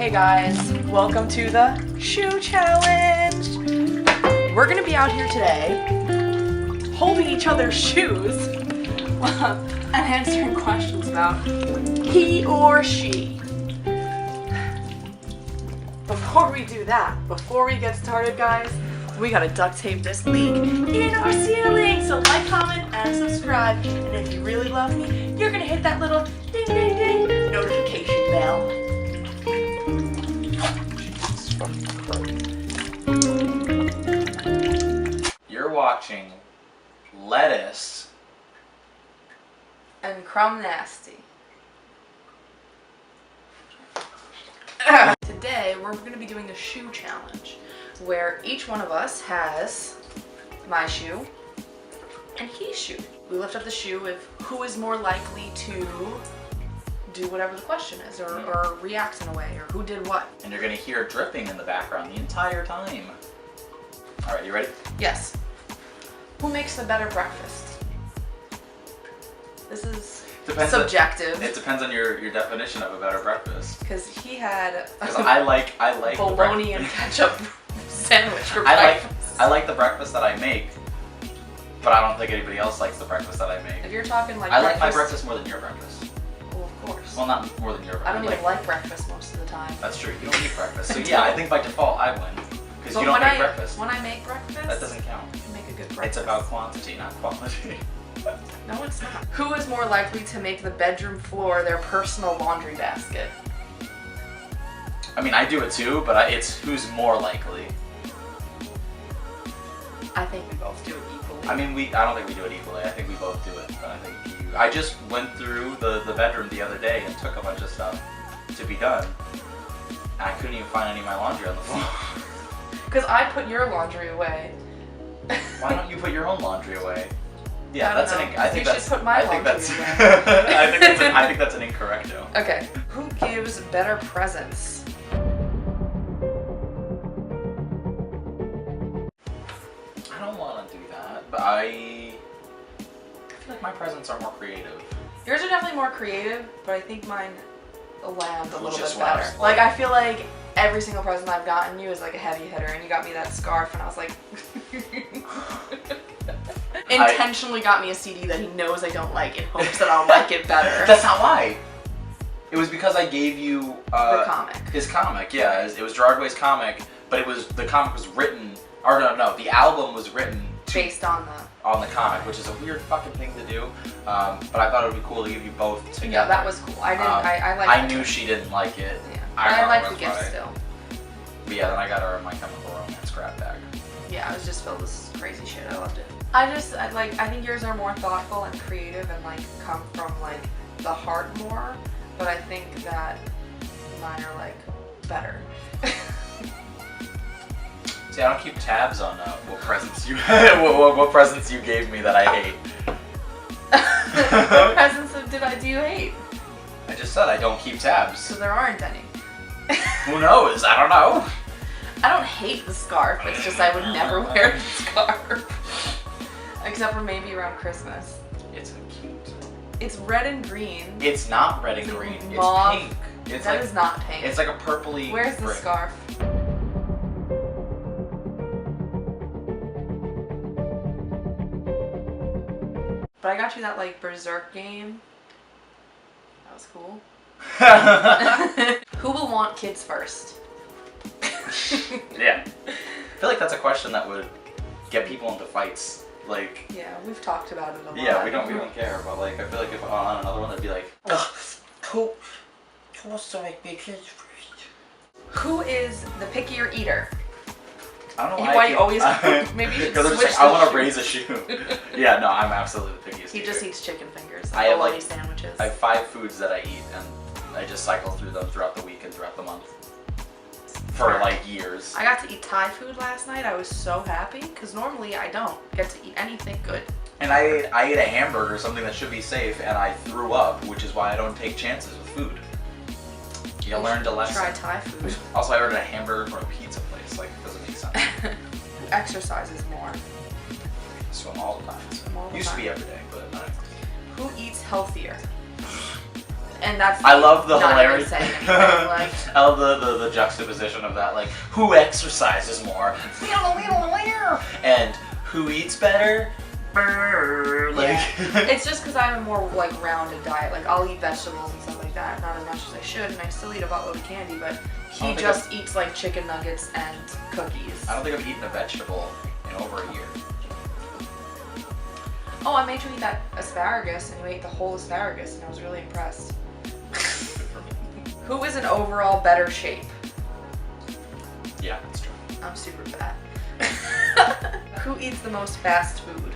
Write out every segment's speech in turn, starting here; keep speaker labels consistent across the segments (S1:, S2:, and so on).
S1: Hey guys, welcome to the shoe challenge. We're gonna be out here today holding each other's shoes and answering questions about he or she. Before we do that, before we get started guys, we gotta duct tape this leak in our ceiling. So like, comment, and subscribe. And if you really love me, you're gonna hit that little ding ding ding notification bell.
S2: You're watching Lettuce
S1: and Crumb Nasty. Today we're going to be doing a shoe challenge where each one of us has my shoe and his shoe. We lift up the shoe with who is more likely to do whatever the question is or react in a way or who did what.
S2: and you're gonna hear dripping in the background the entire time. All right, you ready?
S1: Yes. Who makes the better breakfast? This is subjective.
S2: It depends on your definition of a better breakfast.
S1: Because he had
S2: Because I like
S1: bologna and ketchup sandwich for breakfast.
S2: I like the breakfast that I make, but I don't think anybody else likes the breakfast that I make.
S1: If you're talking like
S2: I like my breakfast more than your breakfast.
S1: Well, of course.
S2: Well, not more than your breakfast.
S1: I don't even like breakfast most of the time.
S2: That's true. You don't eat breakfast. So yeah, I think by default I win. Because you don't make breakfast.
S1: When I make breakfast,
S2: That doesn't count.
S1: I make a good breakfast.
S2: It's about quantity, not quality.
S1: No, it's not. Who is more likely to make the bedroom floor their personal laundry basket?
S2: I mean, I do it too, but it's who's more likely.
S1: I think we both do it equally.
S2: I mean, I don't think we do it equally. I think we both do it, but I think I just went through the bedroom the other day and took a bunch of stuff to be done. And I couldn't even find any of my laundry on the floor.
S1: Because I put your laundry away.
S2: Why don't you put your own laundry away? Yeah,
S1: I think should put my laundry away.
S2: I think that's an incorrecto.
S1: Okay. Who gives better presents?
S2: I don't want to do that, but I feel like my presents are more creative.
S1: Yours are definitely more creative, but I think mine land a little bit
S2: what I
S1: better.
S2: was
S1: Like, I feel like every single present I've gotten you is like a heavy hitter, and you got me that scarf, and I was like, intentionally got me a CD that he knows I don't like in hopes that I'll like it better.
S2: That's not why. It was because I gave you
S1: the comic.
S2: His comic, yeah. It was Gerard Way's comic, but the comic was written, or no, the album was written
S1: based on
S2: the comic, which is a weird fucking thing to do. But I thought it would be cool to give you both together.
S1: Yeah, that was cool. I didn't. I liked
S2: I
S1: it.
S2: knew she didn't like it.
S1: Yeah, I liked the gift still.
S2: But yeah, then I got her My Chemical Romance grab bag.
S1: Yeah, I was just filled with crazy shit. I loved it. I think yours are more thoughtful and creative and like come from like the heart more, but I think that mine are like better.
S2: See, I don't keep tabs on what presents you what presents you gave me that I hate.
S1: What presents do you hate?
S2: I just said I don't keep tabs.
S1: So there aren't any.
S2: Who knows? I don't know.
S1: I don't hate the scarf. It's just I would never wear the scarf. Except for maybe around Christmas.
S2: It's cute.
S1: It's red and green.
S2: It's not red and green.
S1: Mauve.
S2: It's pink.
S1: That is not pink.
S2: It's like a purpley.
S1: Where's the scarf? But I got you that like Berserk game. That was cool. Who will want kids first?
S2: Yeah. I feel like that's a question that would get people into fights. Like.
S1: Yeah, we've talked about it a lot.
S2: Yeah, we don't care, but like I feel like if on another one, they'd be like, who wants to make me kids first?
S1: Who is the pickier eater?
S2: I don't know
S1: why you always. Maybe you should switch.
S2: Like, I want to raise a shoe. Yeah, no, I'm absolutely the pickiest.
S1: He just eats chicken fingers.
S2: I have like
S1: sandwiches.
S2: I have 5 foods that I eat, and I just cycle through them throughout the week and throughout the month for like years.
S1: I got to eat Thai food last night. I was so happy because normally I don't get to eat anything good.
S2: And I ate a hamburger, something that should be safe, and I threw up, which is why I don't take chances with food. You learned a lesson.
S1: Try Thai food.
S2: Also, I ordered a hamburger from a pizza place. Like, it doesn't make sense.
S1: Who exercises more?
S2: Swim all the time. Used to be every day, but not anymore.
S1: Who eats healthier? And that's
S2: I love the
S1: not
S2: hilarity.
S1: even saying anything, like,
S2: I love the juxtaposition of that, like, who exercises more? And who eats better? Like,
S1: yeah. It's just because I have a more like rounded diet. Like I'll eat vegetables and stuff like that, not as much as I should, and I still eat a buttload of candy, but he just eats like chicken nuggets and cookies.
S2: I don't think I've eaten a vegetable in over a year.
S1: Oh, I made you eat that asparagus, and you ate the whole asparagus, and I was really impressed. Who is in overall better shape?
S2: Yeah, that's true.
S1: I'm super fat. Who eats the most fast food?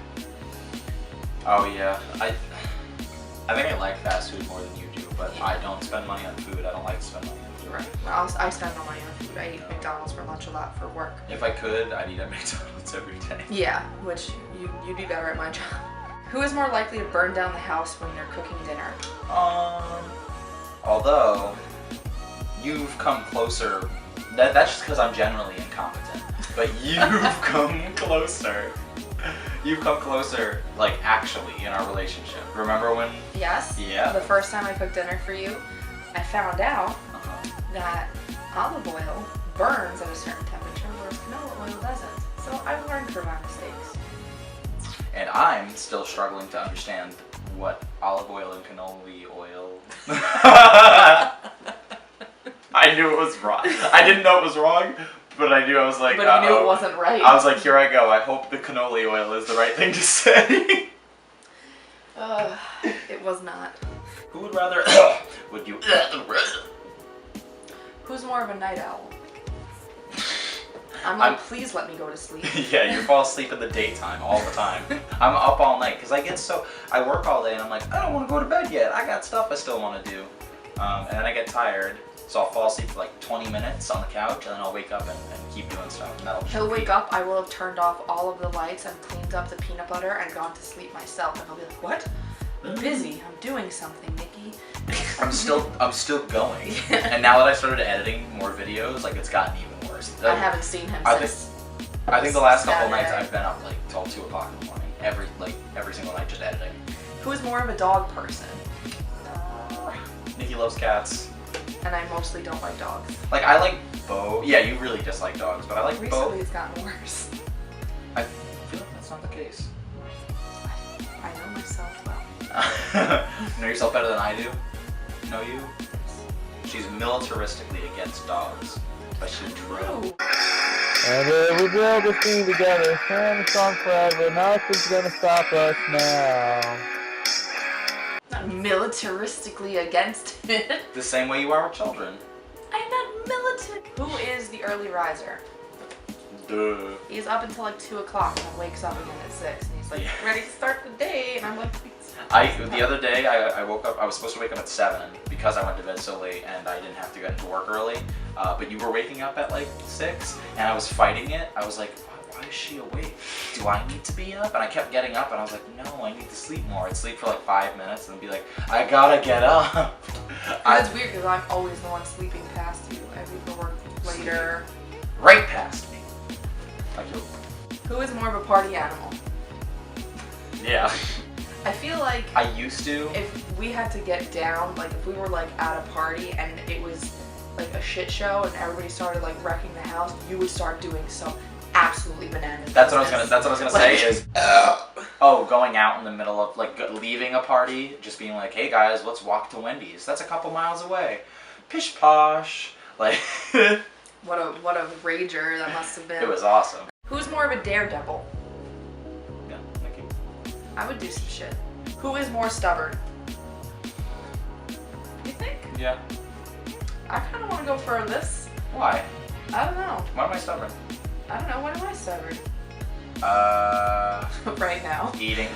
S2: Oh yeah, I think I like fast food more than you do, but I don't spend money on food. I don't like to spend money on food.
S1: Right. Well, I spend no money on food. I eat McDonald's for lunch a lot for work.
S2: If I could, I'd eat at McDonald's every day.
S1: Yeah, which you'd be better at my job. Who is more likely to burn down the house when they're cooking dinner?
S2: Although you've come closer. That's just because I'm generally incompetent. But you've come closer. You've come closer, like, actually, in our relationship. Remember when?
S1: Yes.
S2: Yeah.
S1: The first time I cooked dinner for you, I found out that olive oil burns at a certain temperature, whereas canola oil doesn't. So I've learned from my mistakes.
S2: And I'm still struggling to understand what olive oil and canola oil. I knew it was wrong. I didn't know it was wrong, but I knew I was like,
S1: but you knew it wasn't right.
S2: I was like, here I go. I hope the canola oil is the right thing to say.
S1: It was not.
S2: Who would rather? Would you?
S1: Who's more of a night owl? I'm like, please let me go to sleep.
S2: Yeah, you fall asleep in the daytime all the time. I'm up all night because I work all day and I'm like, I don't want to go to bed yet. I got stuff I still want to do. And then I get tired, so I'll fall asleep for like 20 minutes on the couch and then I'll wake up and keep doing stuff. And that'll
S1: He'll wake up, I will have turned off all of the lights and cleaned up the peanut butter and gone to sleep myself. And he'll be like, what? I'm busy. I'm doing something, Nikki.
S2: I'm still going. And now that I started editing more videos, like it's gotten even worse.
S1: I haven't seen him since.
S2: I think the last couple
S1: Saturday.
S2: nights I've been up like till 2 o'clock in the morning. Every single night just editing.
S1: Who is more of a dog person?
S2: Nikki loves cats.
S1: And I mostly don't like dogs.
S2: Like I like Bo. Yeah, you really dislike dogs, but I like Bo.
S1: Recently it's gotten worse.
S2: I feel like that's not the case.
S1: I know myself well.
S2: Know yourself better than I do? Know you? She's militaristically against dogs. But she's true.
S3: And we'll build this thing together, stand the song forever, nothing's gonna stop us now.
S1: Not militaristically against it.
S2: The same way you are with children.
S1: I'm not militant. Who is the early riser?
S2: Duh.
S1: He's up until like 2 o'clock and then wakes up again at 6 and he's like,
S2: Yeah.
S1: ready to start the day. And I'm like,
S2: The other day I woke up, I was supposed to wake up at 7 because I went to bed so late and I didn't have to get into work early. But you were waking up at like 6 and I was fighting it. I was like, why is she awake? Do I need to be up? And I kept getting up and I was like, no, I need to sleep more. I'd sleep for like 5 minutes and be like, I gotta get up.
S1: It's weird because I'm always the one sleeping past you. I leave for work later.
S2: Right past me. Like you.
S1: Who is more of a party animal?
S2: Yeah.
S1: I feel like
S2: I used to.
S1: if we had to get down, like if we were like at a party and it was like a shit show and everybody started like wrecking the house, you would start doing some absolutely bananas.
S2: That's what I was gonna say is,
S1: Oh,
S2: going out in the middle of like leaving a party, just being like, hey guys, let's walk to Wendy's. That's a couple miles away. Pish posh. Like,
S1: what a rager that must have been.
S2: it was awesome.
S1: Who's more of a daredevil?
S2: Yeah, Nikki.
S1: I would do some shit. Who is more stubborn? You think?
S2: Yeah.
S1: I kind of want to go for this.
S2: Why?
S1: I don't know.
S2: Why am I stubborn?
S1: I don't know. When am I stubborn? Right now.
S2: Eating.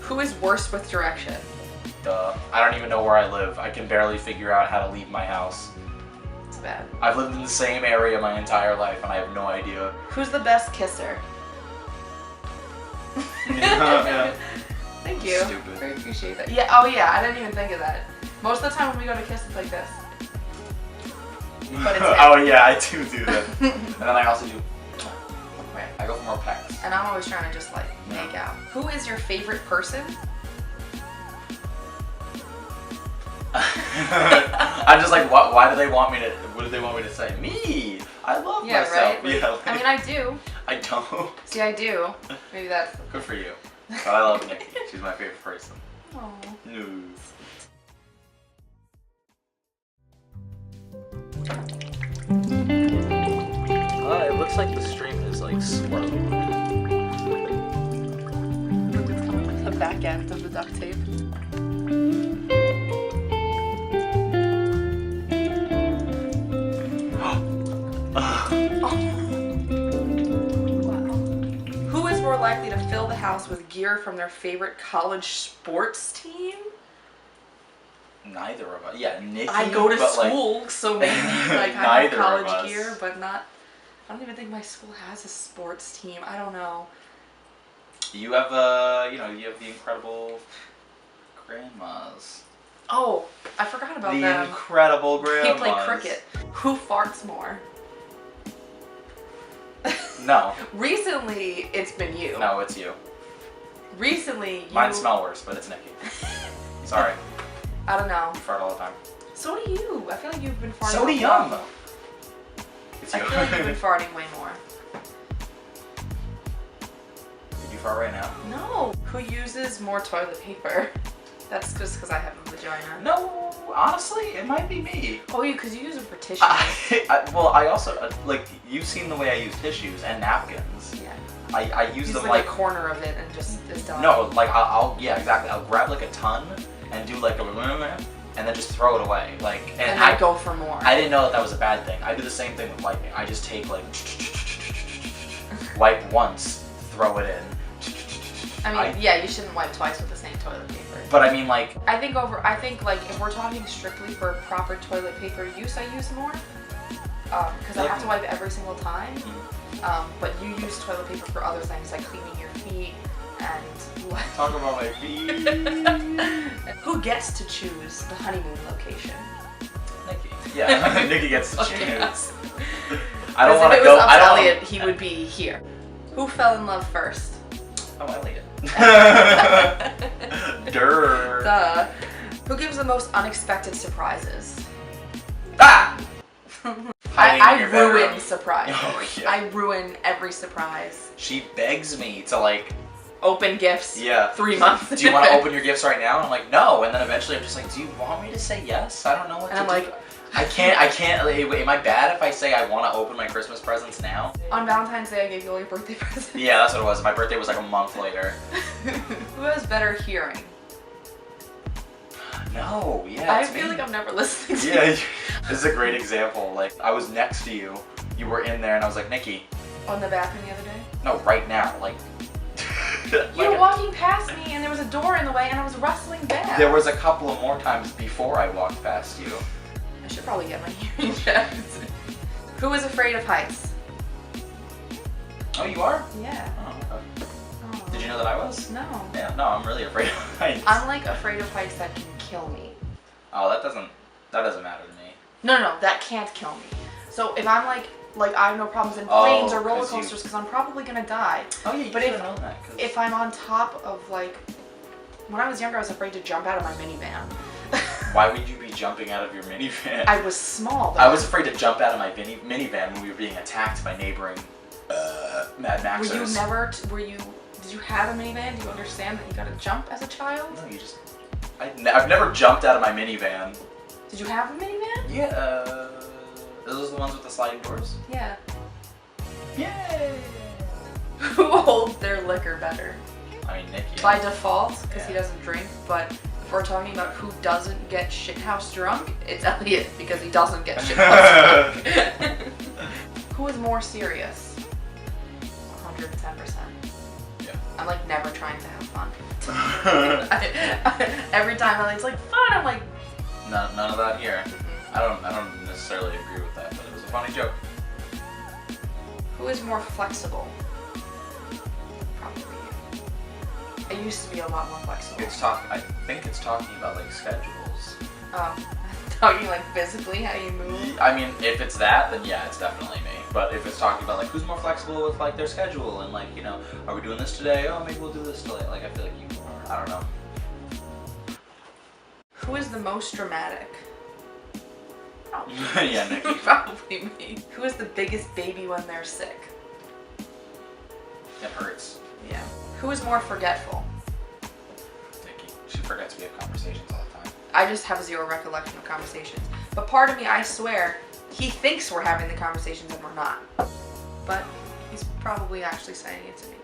S1: Who is worse with direction?
S2: Duh. I don't even know where I live. I can barely figure out how to leave my house.
S1: It's bad.
S2: I've lived in the same area my entire life and I have no idea.
S1: Who's the best kisser?
S2: Yeah.
S1: Thank you.
S2: Stupid.
S1: I appreciate that. Yeah. Oh yeah. I didn't even think of that. Most of the time when we go to kiss, it's like this. But it's
S2: oh yeah, I do that. And then I also do.
S1: Right.
S2: I go for more pecks.
S1: And I'm always trying to just like make out. Who is your favorite person?
S2: I'm just like, why do they want me to? What do they want me to say? Me. I love
S1: Yeah,
S2: myself.
S1: right.
S2: Yeah, like,
S1: I mean, I do.
S2: I don't.
S1: See, I do. Maybe that's.
S2: Good for you. But I love Nikki. She's my favorite person.
S1: Oh.
S2: No. It looks like the stream is like slow.
S1: The back end of the duct tape. Who is more likely to fill the house with gear from their favorite college sports team?
S2: Neither of us. Yeah, Nikki.
S1: I go to
S2: but,
S1: school, so maybe like I have
S2: Neither of
S1: college
S2: us.
S1: gear, but not. I don't even think my school has a sports team. I don't know.
S2: You have you have the incredible grandmas.
S1: Oh, I forgot about
S2: The
S1: them.
S2: incredible grandmas.
S1: They play cricket. Who farts more?
S2: No.
S1: Recently, it's been you.
S2: No, it's you.
S1: Recently, you.
S2: Mine smell worse, but it's Nikki. Sorry.
S1: I don't know.
S2: You fart all the time.
S1: So do you. I feel like you've been farting.
S2: So do
S1: a
S2: you.
S1: lot.
S2: It's
S1: I
S2: you.
S1: feel like you've been farting way more.
S2: Did you fart right now?
S1: No. Who uses more toilet paper? That's just because I have a vagina.
S2: No, honestly, it might be me.
S1: Oh, because you use them for tissues.
S2: I also, like, you've seen the way I use tissues and napkins.
S1: Yeah.
S2: I use them
S1: like a corner of it and just is done.
S2: No, like, yeah, exactly. I'll grab, like, a ton and do, like, and then just throw it away. Like,
S1: and I go for more.
S2: I didn't know that was a bad thing. I do the same thing with wiping. I just take, like, wipe once, throw it in.
S1: I mean, yeah, you shouldn't wipe twice with the same toilet paper.
S2: But I mean, like...
S1: I think like if we're talking strictly for proper toilet paper use, I use more. Because I have to wipe every single time. But you use toilet paper for other things like cleaning your feet and what?
S2: Talk about my feet.
S1: Who gets to choose the honeymoon location?
S2: Nikki. Yeah, Nikki gets to
S1: Okay.
S2: choose. I don't want to
S1: If it
S2: go...
S1: was up
S2: I
S1: to
S2: don't...
S1: Elliot, he would be here. Who fell in love first?
S2: Oh, Elliot. Durr.
S1: Duh. Who gives the most unexpected surprises?
S2: Ah!
S1: I
S2: in your
S1: ruin
S2: bedroom.
S1: surprise.
S2: Oh, yeah.
S1: I ruin every surprise.
S2: She begs me to, like...
S1: Open gifts.
S2: Yeah.
S1: 3 months.
S2: Do you want to open your gifts right now? And I'm like, no. And then eventually I'm just like, do you want me to say yes? I don't know what
S1: And
S2: to
S1: I'm
S2: do.
S1: like,
S2: I can't. Like, am I bad if I say I want to open my Christmas presents now?
S1: on Valentine's Day, I gave you all your birthday presents.
S2: Yeah, that's what it was. My birthday was like a month later.
S1: Who has better hearing?
S2: No, yeah.
S1: I
S2: it's
S1: feel
S2: me.
S1: like I'm never listening to
S2: Yeah,
S1: you.
S2: this is a great example. Like, I was next to you. You were in there, and I was like, Nikki.
S1: On the bathroom the other day?
S2: No, right now. Like.
S1: You were walking past me, and there was a door in the way, and I was rustling back.
S2: There was a couple of more times before I walked past you.
S1: I should probably get my hearing checked. Who is afraid of heights?
S2: Oh, you are?
S1: Yeah.
S2: Oh, okay.
S1: Oh.
S2: Did you know that I was?
S1: No.
S2: Yeah, no, I'm really afraid of heights.
S1: I'm like afraid of heights that can kill me.
S2: Oh, that doesn't matter to me.
S1: No, that can't kill me. So if I'm like I have no problems in planes or roller
S2: 'cause you-
S1: coasters because I'm probably gonna die.
S2: Oh yeah, you
S1: But
S2: should
S1: if-
S2: have known that. 'cause-
S1: If I'm on top of like, when I was younger, I was afraid to jump out of my minivan.
S2: Why would you be jumping out of your minivan?
S1: I was small. Though.
S2: I was afraid to jump out of my minivan when we were being attacked by neighboring Mad Maxers.
S1: Were you never? Did you have a minivan? Do you understand that you gotta jump as a child?
S2: No, you just... I've never jumped out of my minivan.
S1: Did you have a minivan?
S2: Yeah, those are the ones with the sliding doors?
S1: Yeah.
S2: Yay!
S1: Who holds their liquor better?
S2: I mean, Nikki.
S1: By default, because he
S2: Yeah.
S1: doesn't drink, but if we're talking about who doesn't get shithouse drunk, it's Elliot, because he doesn't get shithouse drunk. Who is more serious? 110%.
S2: Yeah.
S1: I'm like never trying to have fun. Every time Elliot's like, fun, I'm like,
S2: None of that here. I don't necessarily agree with that, but it was a funny joke.
S1: who is more flexible? Probably you. I used to be a lot more flexible.
S2: I think it's talking about like schedules.
S1: Talking like physically how you move.
S2: I mean, if it's that, then yeah, it's definitely me. But if it's talking about like who's more flexible with like their schedule and like, you know, are we doing this today? Oh, maybe we'll do this today. Like I feel like you are. I don't know.
S1: Who is the most dramatic?
S2: Yeah, Nikki.
S1: Probably me. Who is the biggest baby when they're sick?
S2: It hurts.
S1: Yeah. Who is more forgetful?
S2: Nikki. She forgets we have conversations all the time.
S1: I just have zero recollection of conversations. But part of me, I swear, he thinks we're having the conversations and we're not. But he's probably actually saying it to me.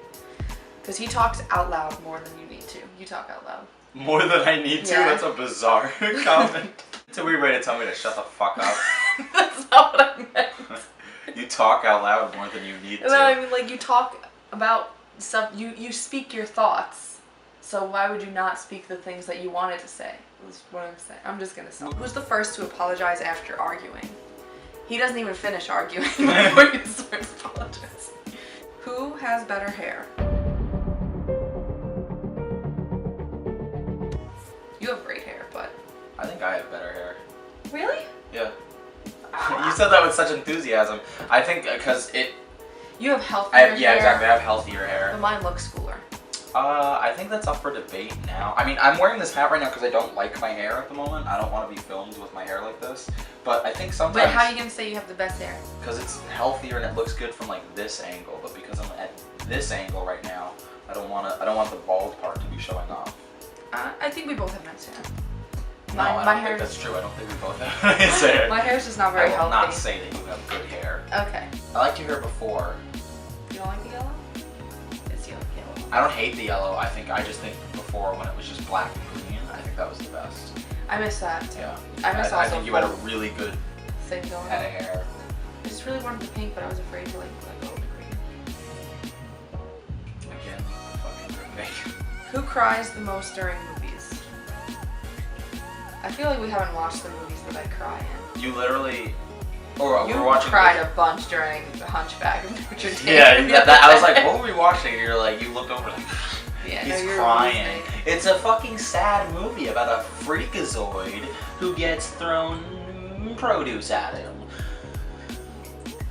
S1: Because he talks out loud more than you need to. You talk out loud.
S2: More than I need to?
S1: Yeah.
S2: That's a bizarre comment. So we're ready to tell me to shut the fuck up.
S1: That's not what I meant.
S2: You talk out loud more than you need to.
S1: No, I mean, like, you talk about stuff, you speak your thoughts. So why would you not speak the things that you wanted to say? Is what I'm saying. I'm just gonna say. Who's the first to apologize after arguing? He doesn't even finish arguing before he starts apologizing. Who has better hair? You have great hair, but...
S2: I think I have better hair.
S1: Really?
S2: Yeah. You said that with such enthusiasm. I think because it...
S1: You have healthier hair.
S2: Yeah, exactly. I have healthier hair.
S1: But mine looks cooler.
S2: I think that's up for debate now. I mean, I'm wearing this hat right now because I don't like my hair at the moment. I don't want to be filmed with my hair like this. But I think sometimes...
S1: But how are you gonna say you have the best hair?
S2: Because it's healthier and it looks good from like this angle. But because I'm at this angle right now, I don't want the bald part to be showing off.
S1: I think we both have nice hair.
S2: No, I don't think that's true. I don't think we both have nice hair.
S1: My hair's just not very
S2: healthy. I will
S1: healthy.
S2: not say that you have good hair.
S1: Okay.
S2: I liked your hair before.
S1: You don't like the yellow? It's yellow.
S2: I don't hate the yellow. I just think before when it was just black and green, I think that was the best.
S1: I miss that.
S2: Yeah.
S1: I miss also
S2: I think you had a really good
S1: thing going
S2: head
S1: on.
S2: of hair.
S1: I just really wanted the pink, but I was afraid to like let go of the green.
S2: Again, fucking good.
S1: Who cries the most during movies? I feel like we haven't watched the movies that I cry in.
S2: You literally... Or
S1: You
S2: we were watching...
S1: cried a bunch during The Hunchback of Notre Dame.
S2: Yeah, I was like, what were we watching? And you're like, you looked over like...
S1: Yeah,
S2: He's
S1: no, you're
S2: crying.
S1: amazing.
S2: It's a fucking sad movie about a freakazoid who gets thrown produce at him.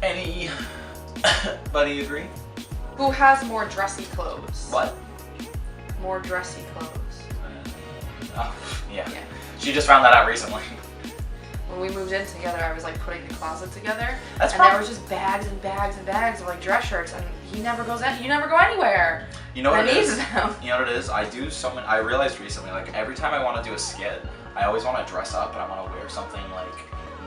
S2: And he... Buddy, you agree?
S1: Who has more dressy clothes?
S2: What?
S1: More dressy clothes.
S2: Oh, yeah.
S1: Yeah.
S2: She just found that out recently.
S1: When we moved in together, I was like putting the closet together,
S2: That's
S1: and there was just bags and bags and bags of like dress shirts, and you never go anywhere.
S2: You know what
S1: I
S2: it
S1: need
S2: is?
S1: them.
S2: You know what it is? I realized recently, like every time I want to do a skit, I always want to dress up and I want to wear something like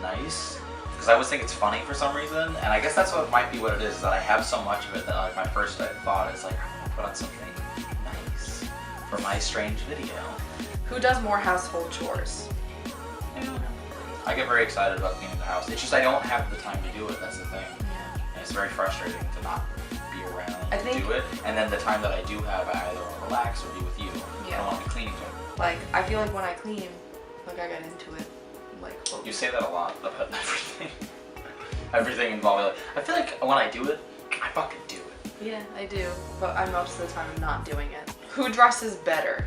S2: nice. Because I always think it's funny for some reason, and I guess that's what might be what it is that I have so much of it that like my first thought is like, I want to put on something nice for my strange video.
S1: Who does more household chores?
S2: Yeah. I get very excited about cleaning the house. It's just I don't have the time to do it, that's the thing.
S1: Yeah.
S2: And it's very frustrating to not be around
S1: I
S2: to
S1: think-
S2: do it. And then the time that I do have, I either want to relax or be with you. I
S1: Yeah.
S2: don't want to be cleaning it.
S1: Like, I feel like when I clean, like I get into it. Like,
S2: You say that a lot about everything. Everything involving it. I feel like when I do it, I fucking do it.
S1: yeah, I do, but I most of the time am not doing it. Who dresses better?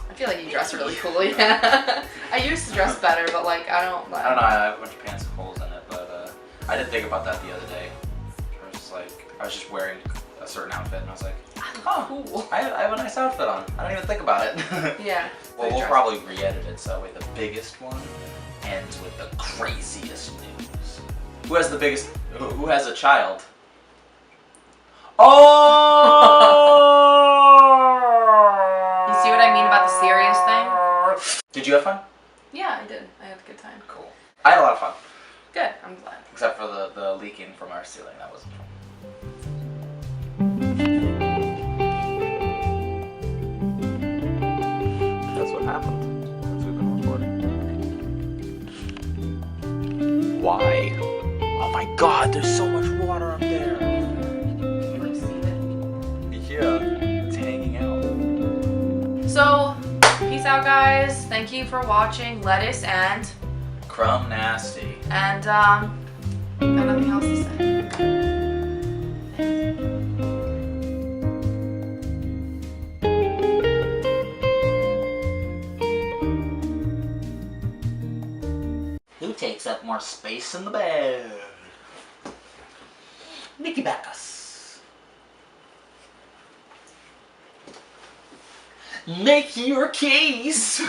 S1: I feel like you dress really cool, yeah. I used to dress better, but like, I don't know,
S2: I have a bunch of pants with holes in it, but I did think about that the other day. I was just wearing a certain outfit and I was like, oh,
S1: cool.
S2: I have a nice outfit on. I don't even think about it.
S1: Yeah.
S2: Well, we'll probably re-edit it so the biggest one ends with the craziest news. Who has the biggest? Who has a child? Oh!
S1: You see what I mean about the serious thing?
S2: Did you have fun?
S1: Yeah, I did. I had a good time.
S2: Cool. I had a lot of fun.
S1: Good, I'm glad.
S2: Except for the leaking from our ceiling. That wasn't fun. That's what happened since we've been recording. Why? Oh my god, there's so much water up there.
S1: You like see it?
S2: Yeah, it's hanging out.
S1: So, peace out, guys. Thank you for watching Lettuce and
S2: Crumb nasty.
S1: got nothing else to say.
S2: Who takes up more space in the bed? Nikki Backus. Make your case.